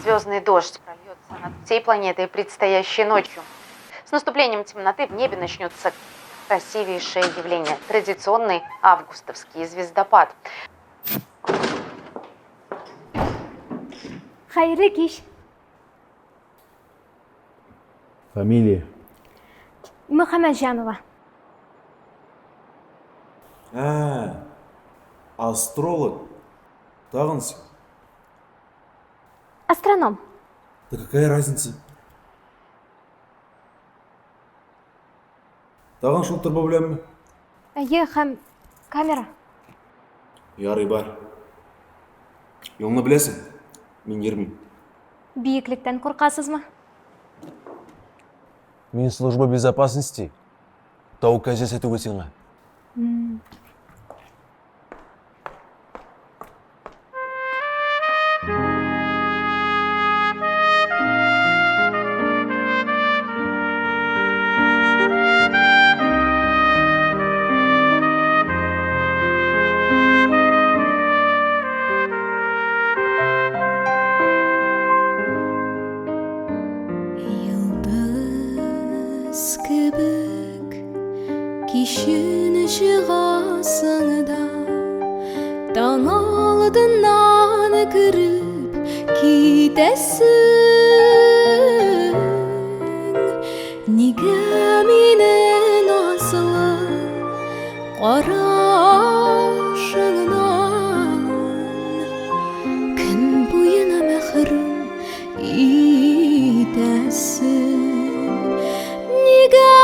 Звездный дождь прольется над всей планетой предстоящей ночью. С наступлением темноты в небе начнется красивейшее явление – традиционный августовский звездопад. Xayrli kech. Фамилия? Muhammadjanova. Астролог. Тағынсың? Астроном. Да какая разница? Тағын шылтыр проблемі? Әйе, һәм камера. Ярый бар. Елны білесің? Мен ермін. Биекліктен қорқасызмы? Мен служба безопасности. Тау кәзес етуге сеңа. Yıldız kıbık kişinin çıgasında Tan aldından kırıp gidesin Nigaminin asılı qarашыңнан Күн буена мәхрүм итәсің Неге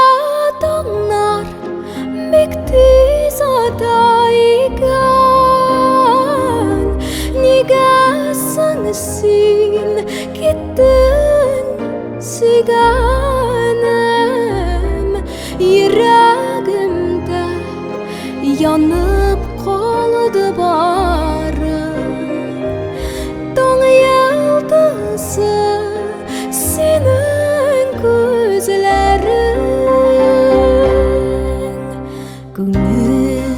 таңнар бик тиз ата икән Неге соң син киттең сөйгәнем Йөрәгемдә янып калды бары Таң йылдызы синең күзләрең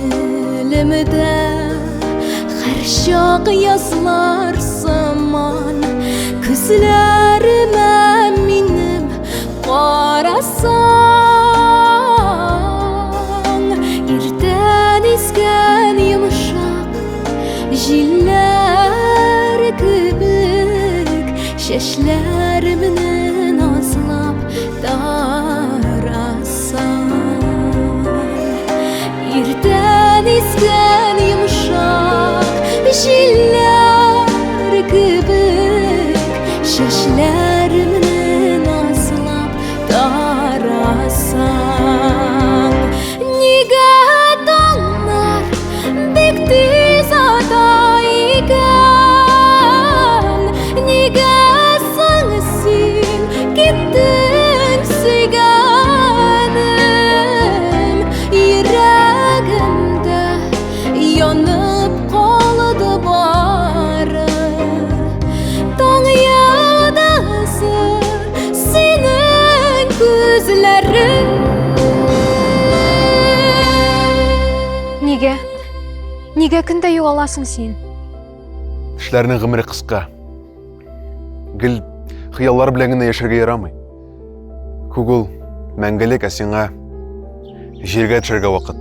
Күңелемдә һәр чак язлар сыман Күзләремә минем карасаң Иртән искән йомшак җилләр кебек Чәчләремне назлап тарасаң Иртән искән йомшак җилләр кебек Чәчләремне назлап тарасаң Нигә таңнар бик тиз ата икән Нигә соң син киттең сөйгәнем Йөрәгемдә янып калды бары Таң йылдызы синең күзләрең Неге? Неге көндә югаласың син? Кешеләрнең гомере кыска. Гел хыяллар белән генә яшәргә ярамый. Күгел мәңгелек, ә сиңа җиргә төшәргә вакыт.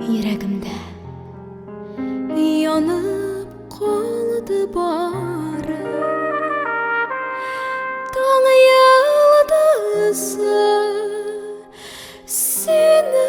Йөрәгемдә янып калды бары Таң йылдызы сине